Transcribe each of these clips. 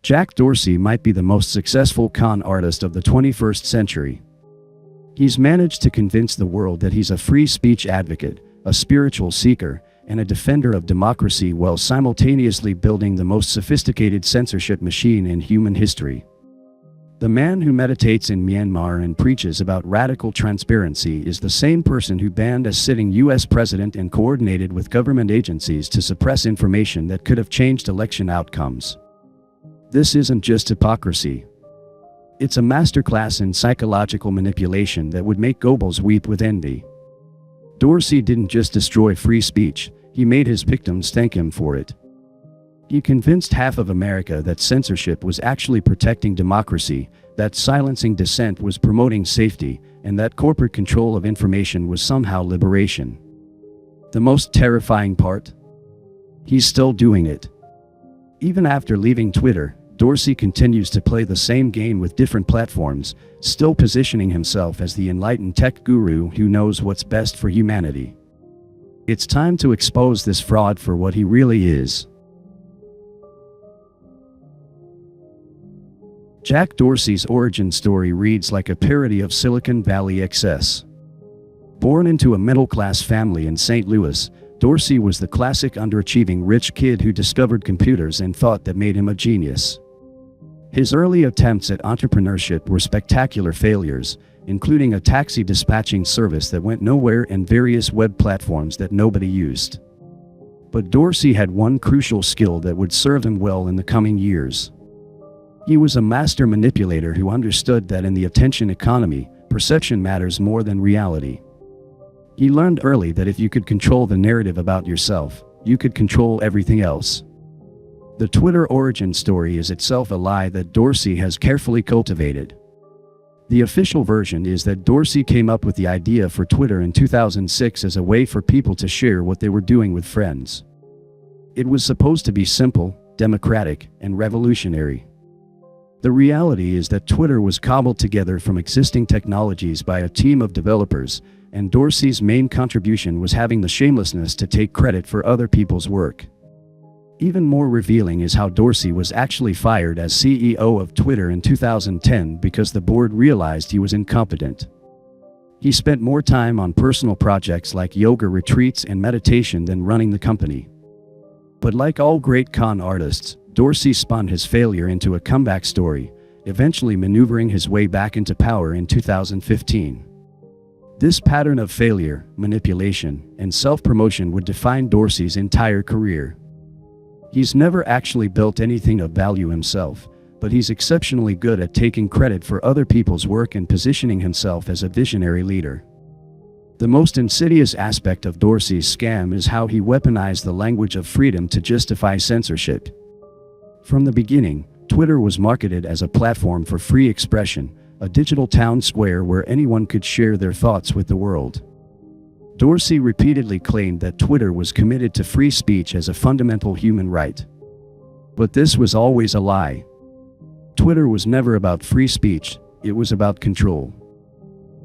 Jack Dorsey might be the most successful con artist of the 21st century. He's managed to convince the world that he's a free speech advocate, a spiritual seeker, and a defender of democracy while simultaneously building the most sophisticated censorship machine in human history. The man who meditates in Myanmar and preaches about radical transparency is the same person who banned a sitting US president and coordinated with government agencies to suppress information that could have changed election outcomes. This isn't just hypocrisy. It's a masterclass in psychological manipulation that would make Goebbels weep with envy. Dorsey didn't just destroy free speech, he made his victims thank him for it. He convinced half of America that censorship was actually protecting democracy, that silencing dissent was promoting safety, and that corporate control of information was somehow liberation. The most terrifying part? He's still doing it. Even after leaving Twitter, Dorsey continues to play the same game with different platforms, still positioning himself as the enlightened tech guru who knows what's best for humanity. It's time to expose this fraud for what he really is. Jack Dorsey's origin story reads like a parody of Silicon Valley excess. Born into a middle-class family in St. Louis, Dorsey was the classic underachieving rich kid who discovered computers and thought that made him a genius. His early attempts at entrepreneurship were spectacular failures, including a taxi dispatching service that went nowhere and various web platforms that nobody used. But Dorsey had one crucial skill that would serve him well in the coming years. He was a master manipulator who understood that in the attention economy, perception matters more than reality. He learned early that if you could control the narrative about yourself, you could control everything else. The Twitter origin story is itself a lie that Dorsey has carefully cultivated. The official version is that Dorsey came up with the idea for Twitter in 2006 as a way for people to share what they were doing with friends. It was supposed to be simple, democratic, and revolutionary. The reality is that Twitter was cobbled together from existing technologies by a team of developers, and Dorsey's main contribution was having the shamelessness to take credit for other people's work. Even more revealing is how Dorsey was actually fired as CEO of Twitter in 2010 because the board realized he was incompetent. He spent more time on personal projects like yoga retreats and meditation than running the company. But like all great con artists, Dorsey spun his failure into a comeback story, eventually maneuvering his way back into power in 2015. This pattern of failure, manipulation, and self-promotion would define Dorsey's entire career. He's never actually built anything of value himself, but he's exceptionally good at taking credit for other people's work and positioning himself as a visionary leader. The most insidious aspect of Dorsey's scam is how he weaponized the language of freedom to justify censorship. From the beginning, Twitter was marketed as a platform for free expression, a digital town square where anyone could share their thoughts with the world. Dorsey repeatedly claimed that Twitter was committed to free speech as a fundamental human right. But this was always a lie. Twitter was never about free speech, it was about control.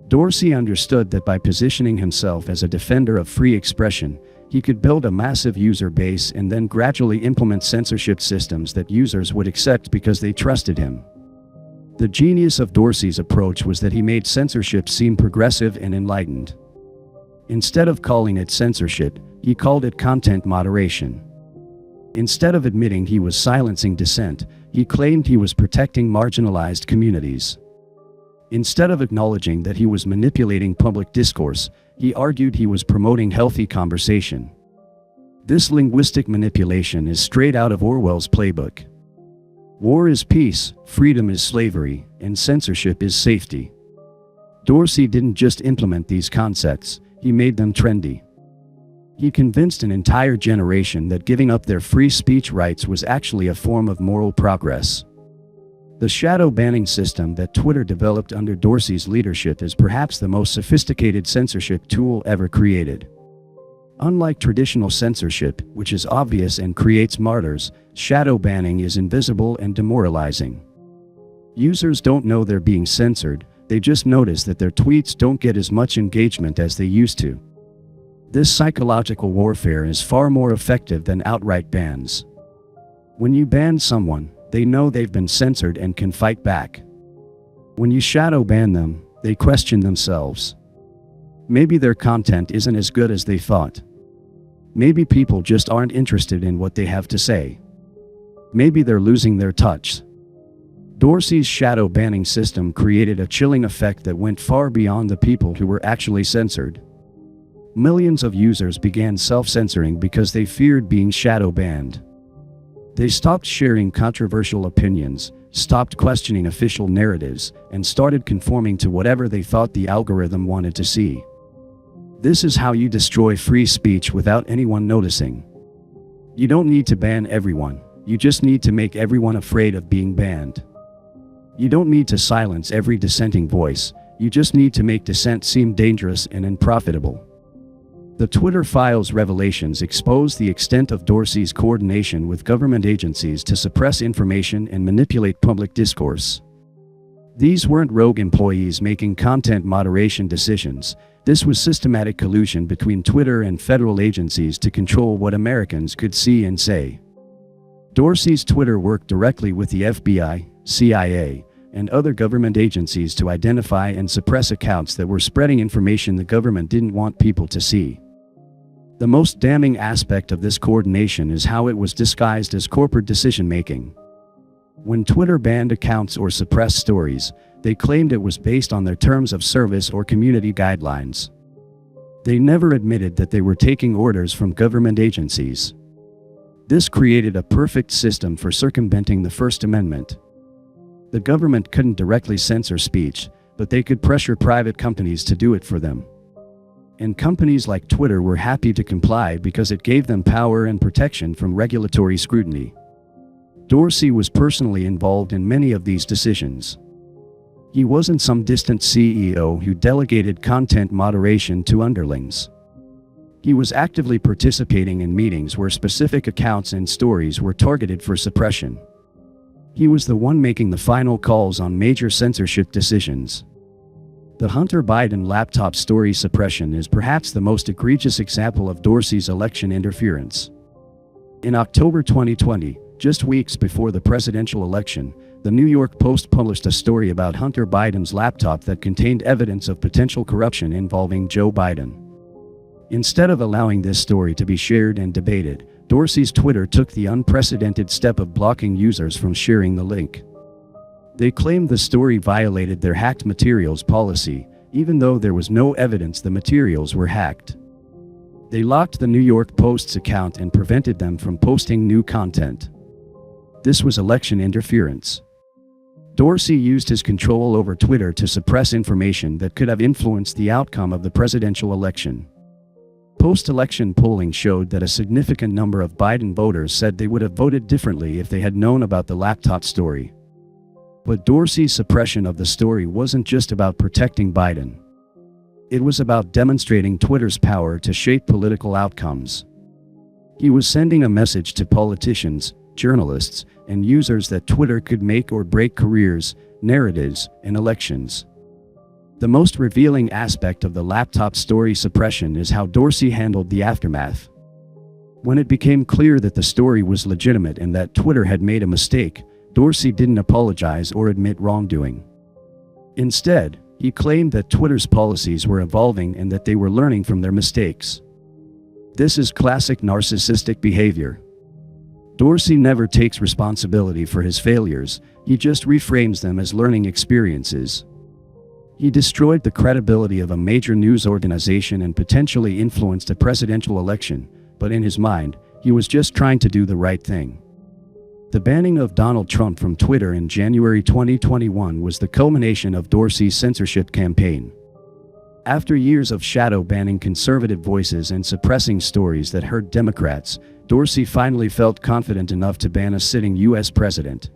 Dorsey understood that by positioning himself as a defender of free expression, he could build a massive user base and then gradually implement censorship systems that users would accept because they trusted him. The genius of Dorsey's approach was that he made censorship seem progressive and enlightened. Instead of calling it censorship, he called it content moderation. Instead of admitting he was silencing dissent, he claimed he was protecting marginalized communities. Instead of acknowledging that he was manipulating public discourse, he argued he was promoting healthy conversation. This linguistic manipulation is straight out of Orwell's playbook. War is peace, freedom is slavery, and censorship is safety. Dorsey didn't just implement these concepts, he made them trendy. He convinced an entire generation that giving up their free speech rights was actually a form of moral progress. The shadowbanning system that Twitter developed under Dorsey's leadership is perhaps the most sophisticated censorship tool ever created. Unlike traditional censorship, which is obvious and creates martyrs, shadowbanning is invisible and demoralizing. Users don't know they're being censored, they just notice that their tweets don't get as much engagement as they used to. This psychological warfare is far more effective than outright bans. When you ban someone, They know they've been censored and can fight back. When you shadow ban them, they question themselves. Maybe their content isn't as good as they thought. Maybe people just aren't interested in what they have to say. Maybe they're losing their touch. Dorsey's shadow banning system created a chilling effect that went far beyond the people who were actually censored. Millions of users began self-censoring because they feared being shadow banned. They stopped sharing controversial opinions, stopped questioning official narratives, and started conforming to whatever they thought the algorithm wanted to see. This is how you destroy free speech without anyone noticing. You don't need to ban everyone, you just need to make everyone afraid of being banned. You don't need to silence every dissenting voice, you just need to make dissent seem dangerous and unprofitable. The Twitter Files revelations expose the extent of Dorsey's coordination with government agencies to suppress information and manipulate public discourse. These weren't rogue employees making content moderation decisions. This was systematic collusion between Twitter and federal agencies to control what Americans could see and say. Dorsey's Twitter worked directly with the FBI, CIA, and other government agencies to identify and suppress accounts that were spreading information the government didn't want people to see. The most damning aspect of this coordination is how it was disguised as corporate decision-making. When Twitter banned accounts or suppressed stories, they claimed it was based on their terms of service or community guidelines. They never admitted that they were taking orders from government agencies. This created a perfect system for circumventing the First Amendment. The government couldn't directly censor speech, but they could pressure private companies to do it for them. And companies like Twitter were happy to comply because it gave them power and protection from regulatory scrutiny. Dorsey was personally involved in many of these decisions. He wasn't some distant CEO who delegated content moderation to underlings. He was actively participating in meetings where specific accounts and stories were targeted for suppression. He was the one making the final calls on major censorship decisions. The Hunter Biden laptop story suppression is perhaps the most egregious example of Dorsey's election interference. In October 2020, just weeks before the presidential election, the New York Post published a story about Hunter Biden's laptop that contained evidence of potential corruption involving Joe Biden. Instead of allowing this story to be shared and debated, Dorsey's Twitter took the unprecedented step of blocking users from sharing the link. They claimed the story violated their hacked materials policy, even though there was no evidence the materials were hacked. They locked the New York Post's account and prevented them from posting new content. This was election interference. Dorsey used his control over Twitter to suppress information that could have influenced the outcome of the presidential election. Post-election polling showed that a significant number of Biden voters said they would have voted differently if they had known about the laptop story. But Dorsey's suppression of the story wasn't just about protecting Biden. It was about demonstrating Twitter's power to shape political outcomes. He was sending a message to politicians, journalists, and users that Twitter could make or break careers, narratives, and elections. The most revealing aspect of the laptop story suppression is how Dorsey handled the aftermath. When it became clear that the story was legitimate and that Twitter had made a mistake, Dorsey didn't apologize or admit wrongdoing. Instead, he claimed that Twitter's policies were evolving and that they were learning from their mistakes. This is classic narcissistic behavior. Dorsey never takes responsibility for his failures, he just reframes them as learning experiences. He destroyed the credibility of a major news organization and potentially influenced a presidential election, but in his mind, he was just trying to do the right thing. The banning of Donald Trump from Twitter in January 2021 was the culmination of Dorsey's censorship campaign. After years of shadow banning conservative voices and suppressing stories that hurt Democrats, Dorsey finally felt confident enough to ban a sitting U.S. president.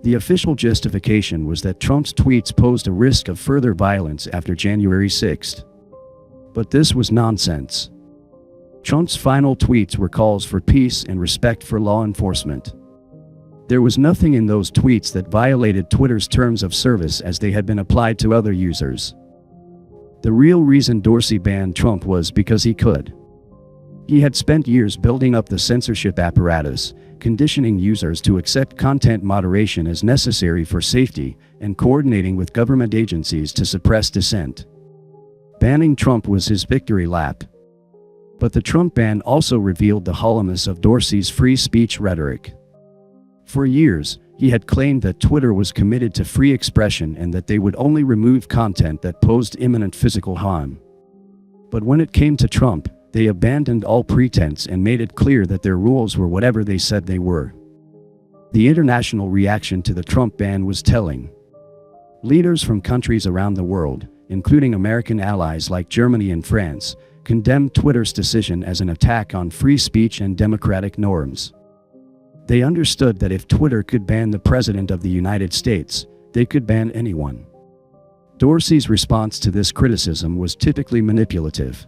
The official justification was that Trump's tweets posed a risk of further violence after January 6. But this was nonsense. Trump's final tweets were calls for peace and respect for law enforcement. There was nothing in those tweets that violated Twitter's terms of service as they had been applied to other users. The real reason Dorsey banned Trump was because he could. He had spent years building up the censorship apparatus, conditioning users to accept content moderation as necessary for safety, and coordinating with government agencies to suppress dissent. Banning Trump was his victory lap. But the Trump ban also revealed the hollowness of Dorsey's free speech rhetoric. For years, he had claimed that Twitter was committed to free expression and that they would only remove content that posed imminent physical harm. But when it came to Trump, they abandoned all pretense and made it clear that their rules were whatever they said they were. The international reaction to the Trump ban was telling. Leaders from countries around the world, including American allies like Germany and France, condemned Twitter's decision as an attack on free speech and democratic norms. They understood that if Twitter could ban the President of the United States, they could ban anyone. Dorsey's response to this criticism was typically manipulative.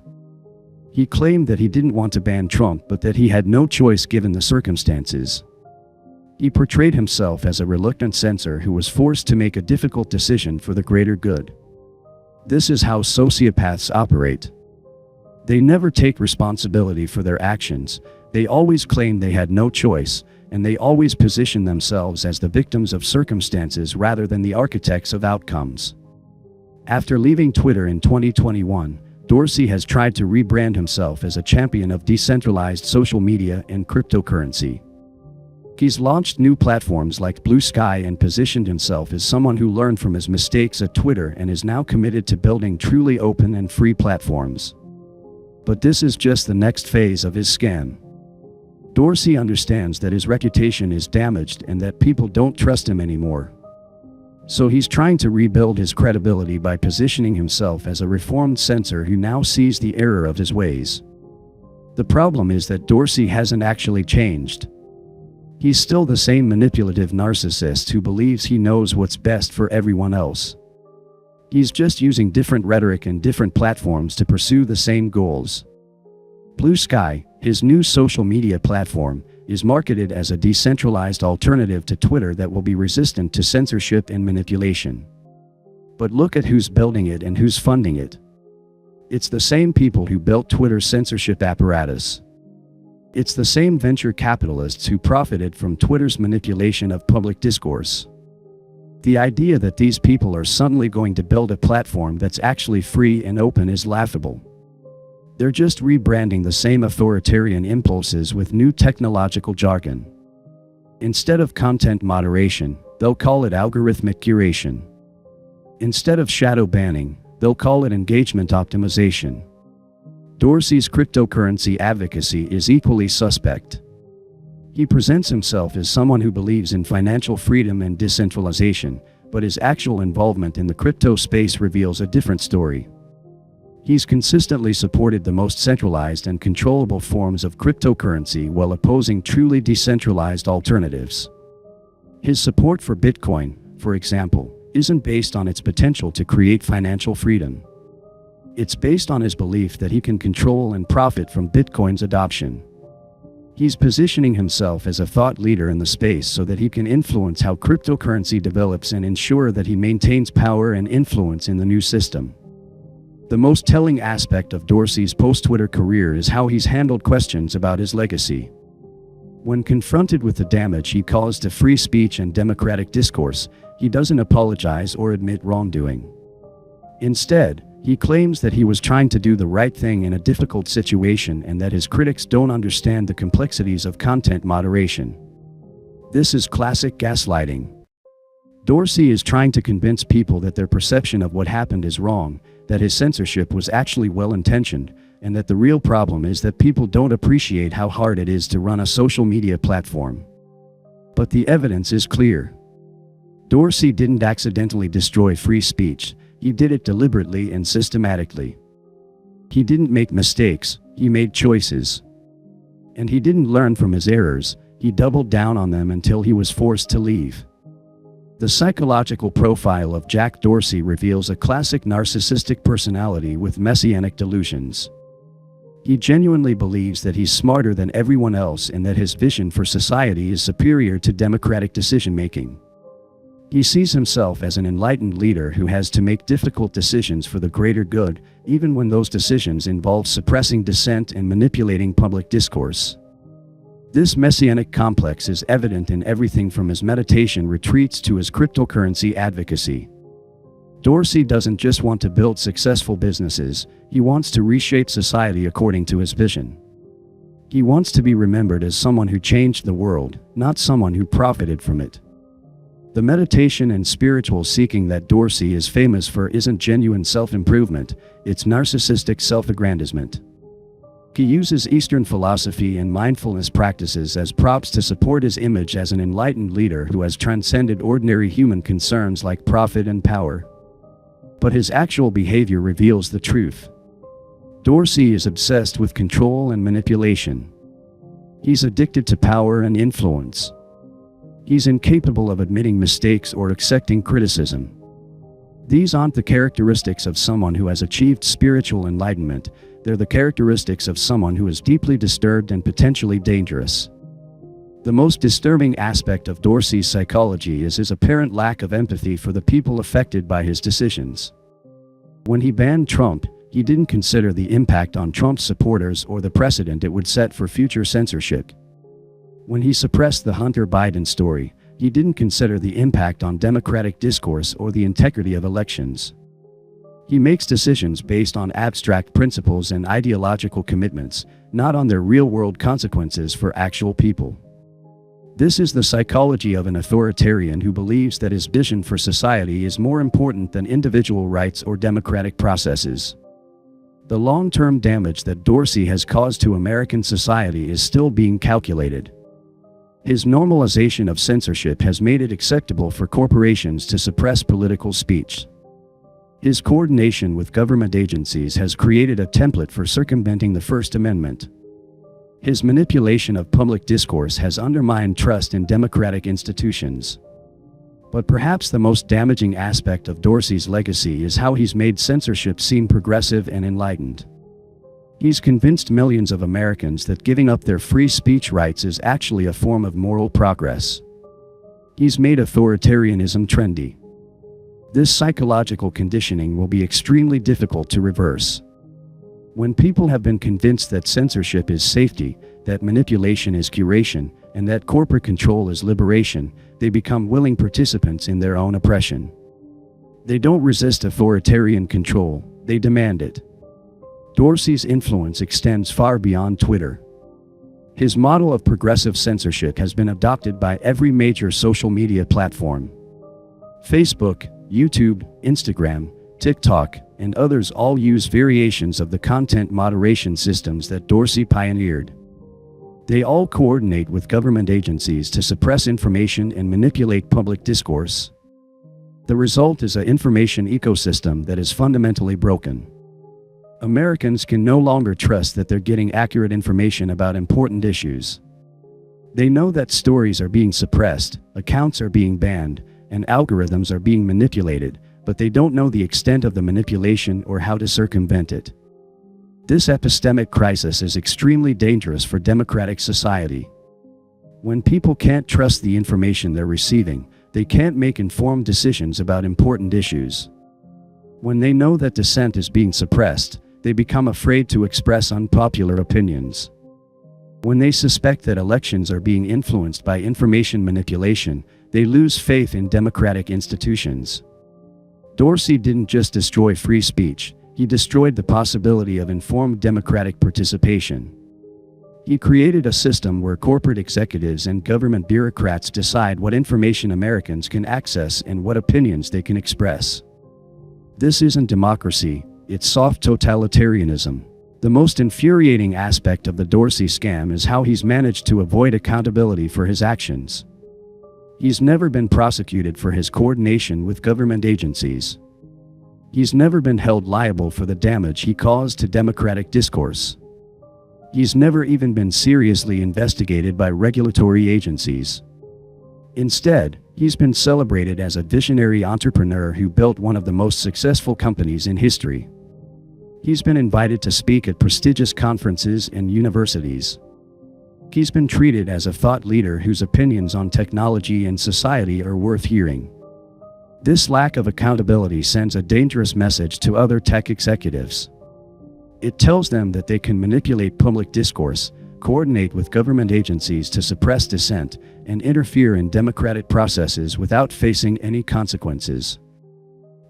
He claimed that he didn't want to ban Trump but that he had no choice given the circumstances. He portrayed himself as a reluctant censor who was forced to make a difficult decision for the greater good. This is how sociopaths operate. They never take responsibility for their actions, they always claim they had no choice, and they always position themselves as the victims of circumstances rather than the architects of outcomes. After leaving Twitter in 2021, Dorsey has tried to rebrand himself as a champion of decentralized social media and cryptocurrency. He's launched new platforms like Blue Sky and positioned himself as someone who learned from his mistakes at Twitter and is now committed to building truly open and free platforms. But this is just the next phase of his scam. Dorsey understands that his reputation is damaged and that people don't trust him anymore. So he's trying to rebuild his credibility by positioning himself as a reformed censor who now sees the error of his ways. The problem is that Dorsey hasn't actually changed. He's still the same manipulative narcissist who believes he knows what's best for everyone else. He's just using different rhetoric and different platforms to pursue the same goals. Blue Sky, his new social media platform, is marketed as a decentralized alternative to Twitter that will be resistant to censorship and manipulation. But look at who's building it and who's funding it. It's the same people who built Twitter's censorship apparatus. It's the same venture capitalists who profited from Twitter's manipulation of public discourse. The idea that these people are suddenly going to build a platform that's actually free and open is laughable. They're just rebranding the same authoritarian impulses with new technological jargon. Instead of content moderation, they'll call it algorithmic curation. Instead of shadow banning, they'll call it engagement optimization. Dorsey's cryptocurrency advocacy is equally suspect. He presents himself as someone who believes in financial freedom and decentralization, but his actual involvement in the crypto space reveals a different story. He's consistently supported the most centralized and controllable forms of cryptocurrency while opposing truly decentralized alternatives. His support for Bitcoin, for example, isn't based on its potential to create financial freedom. It's based on his belief that he can control and profit from Bitcoin's adoption. He's positioning himself as a thought leader in the space so that he can influence how cryptocurrency develops and ensure that he maintains power and influence in the new system. The most telling aspect of Dorsey's post-Twitter career is how he's handled questions about his legacy. When confronted with the damage he caused to free speech and democratic discourse, he doesn't apologize or admit wrongdoing. Instead, he claims that he was trying to do the right thing in a difficult situation and that his critics don't understand the complexities of content moderation. This is classic gaslighting. Dorsey is trying to convince people that their perception of what happened is wrong, that his censorship was actually well-intentioned, and that the real problem is that people don't appreciate how hard it is to run a social media platform. But the evidence is clear. Dorsey didn't accidentally destroy free speech, he did it deliberately and systematically. He didn't make mistakes, he made choices. And he didn't learn from his errors, he doubled down on them until he was forced to leave. The psychological profile of Jack Dorsey reveals a classic narcissistic personality with messianic delusions. He genuinely believes that he's smarter than everyone else and that his vision for society is superior to democratic decision-making. He sees himself as an enlightened leader who has to make difficult decisions for the greater good, even when those decisions involve suppressing dissent and manipulating public discourse. This messianic complex is evident in everything from his meditation retreats to his cryptocurrency advocacy. Dorsey doesn't just want to build successful businesses, he wants to reshape society according to his vision. He wants to be remembered as someone who changed the world, not someone who profited from it. The meditation and spiritual seeking that Dorsey is famous for isn't genuine self-improvement, it's narcissistic self-aggrandizement. He uses Eastern philosophy and mindfulness practices as props to support his image as an enlightened leader who has transcended ordinary human concerns like profit and power. But his actual behavior reveals the truth. Dorsey is obsessed with control and manipulation. He's addicted to power and influence. He's incapable of admitting mistakes or accepting criticism. These aren't the characteristics of someone who has achieved spiritual enlightenment, they're the characteristics of someone who is deeply disturbed and potentially dangerous. The most disturbing aspect of Dorsey's psychology is his apparent lack of empathy for the people affected by his decisions. When he banned Trump, he didn't consider the impact on Trump's supporters or the precedent it would set for future censorship. When he suppressed the Hunter Biden story, he didn't consider the impact on democratic discourse or the integrity of elections. He makes decisions based on abstract principles and ideological commitments, not on their real-world consequences for actual people. This is the psychology of an authoritarian who believes that his vision for society is more important than individual rights or democratic processes. The long-term damage that Dorsey has caused to American society is still being calculated. His normalization of censorship has made it acceptable for corporations to suppress political speech. His coordination with government agencies has created a template for circumventing the First Amendment. His manipulation of public discourse has undermined trust in democratic institutions. But perhaps the most damaging aspect of Dorsey's legacy is how he's made censorship seem progressive and enlightened. He's convinced millions of Americans that giving up their free speech rights is actually a form of moral progress. He's made authoritarianism trendy. This psychological conditioning will be extremely difficult to reverse. When people have been convinced that censorship is safety, that manipulation is curation, and that corporate control is liberation, they become willing participants in their own oppression. They don't resist authoritarian control, they demand it. Dorsey's influence extends far beyond Twitter. His model of progressive censorship has been adopted by every major social media platform. Facebook, YouTube, Instagram, TikTok, and others all use variations of the content moderation systems that Dorsey pioneered. They all coordinate with government agencies to suppress information and manipulate public discourse. The result is an information ecosystem that is fundamentally broken. Americans can no longer trust that they're getting accurate information about important issues. They know that stories are being suppressed, accounts are being banned, and algorithms are being manipulated, but they don't know the extent of the manipulation or how to circumvent it. This epistemic crisis is extremely dangerous for democratic society. When people can't trust the information they're receiving, they can't make informed decisions about important issues. When they know that dissent is being suppressed, they become afraid to express unpopular opinions. When they suspect that elections are being influenced by information manipulation, they lose faith in democratic institutions. Dorsey didn't just destroy free speech, he destroyed the possibility of informed democratic participation. He created a system where corporate executives and government bureaucrats decide what information Americans can access and what opinions they can express. This isn't democracy, it's soft totalitarianism. The most infuriating aspect of the Dorsey scam is how he's managed to avoid accountability for his actions. He's never been prosecuted for his coordination with government agencies. He's never been held liable for the damage he caused to democratic discourse. He's never even been seriously investigated by regulatory agencies. Instead, he's been celebrated as a visionary entrepreneur who built one of the most successful companies in history. He's been invited to speak at prestigious conferences and universities. He's been treated as a thought leader whose opinions on technology and society are worth hearing. This lack of accountability sends a dangerous message to other tech executives. It tells them that they can manipulate public discourse, coordinate with government agencies to suppress dissent, and interfere in democratic processes without facing any consequences.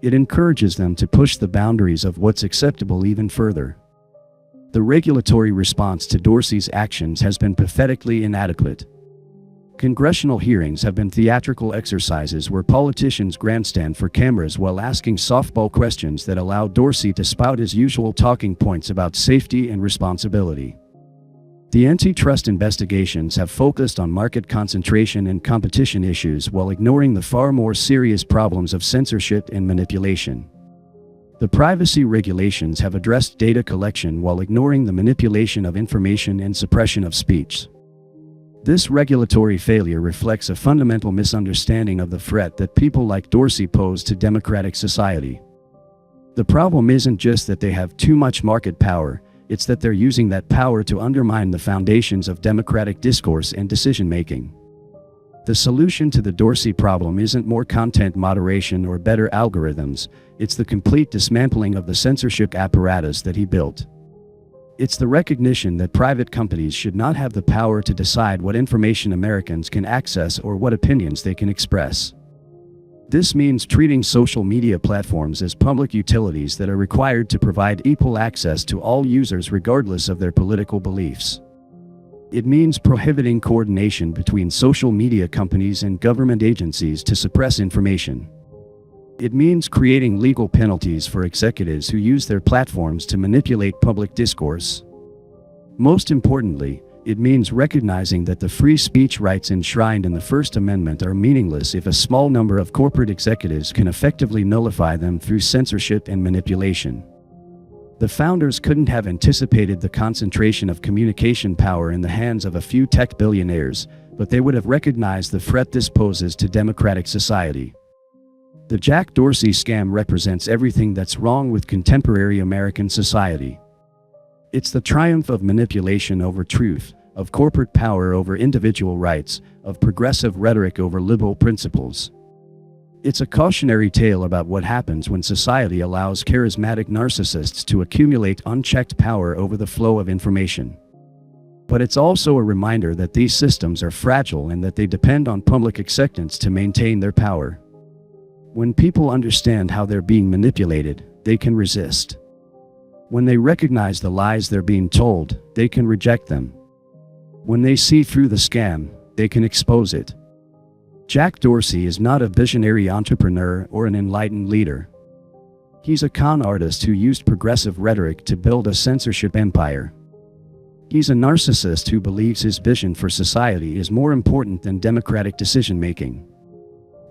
It encourages them to push the boundaries of what's acceptable even further. The regulatory response to Dorsey's actions has been pathetically inadequate. Congressional hearings have been theatrical exercises where politicians grandstand for cameras while asking softball questions that allow Dorsey to spout his usual talking points about safety and responsibility. The antitrust investigations have focused on market concentration and competition issues while ignoring the far more serious problems of censorship and manipulation. The privacy regulations have addressed data collection while ignoring the manipulation of information and suppression of speech. This regulatory failure reflects a fundamental misunderstanding of the threat that people like Dorsey pose to democratic society. The problem isn't just that they have too much market power, it's that they're using that power to undermine the foundations of democratic discourse and decision-making. The solution to the Dorsey problem isn't more content moderation or better algorithms, it's the complete dismantling of the censorship apparatus that he built. It's the recognition that private companies should not have the power to decide what information Americans can access or what opinions they can express. This means treating social media platforms as public utilities that are required to provide equal access to all users regardless of their political beliefs. It means prohibiting coordination between social media companies and government agencies to suppress information. It means creating legal penalties for executives who use their platforms to manipulate public discourse. Most importantly, it means recognizing that the free speech rights enshrined in the First Amendment are meaningless if a small number of corporate executives can effectively nullify them through censorship and manipulation. The founders couldn't have anticipated the concentration of communication power in the hands of a few tech billionaires, but they would have recognized the threat this poses to democratic society. The Jack Dorsey scam represents everything that's wrong with contemporary American society. It's the triumph of manipulation over truth, of corporate power over individual rights, of progressive rhetoric over liberal principles. It's a cautionary tale about what happens when society allows charismatic narcissists to accumulate unchecked power over the flow of information. But it's also a reminder that these systems are fragile and that they depend on public acceptance to maintain their power. When people understand how they're being manipulated, they can resist. When they recognize the lies they're being told, they can reject them. When they see through the scam, they can expose it. Jack Dorsey is not a visionary entrepreneur or an enlightened leader. He's a con artist who used progressive rhetoric to build a censorship empire. He's a narcissist who believes his vision for society is more important than democratic decision-making.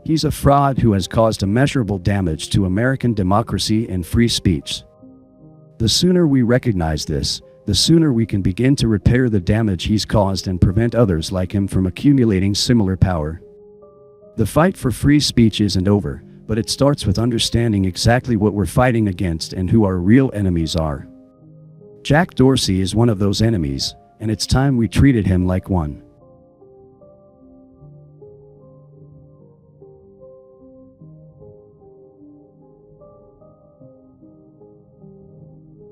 He's a fraud who has caused immeasurable damage to American democracy and free speech. The sooner we recognize this, the sooner we can begin to repair the damage he's caused and prevent others like him from accumulating similar power. The fight for free speech isn't over, but it starts with understanding exactly what we're fighting against and who our real enemies are. Jack Dorsey is one of those enemies, and it's time we treated him like one.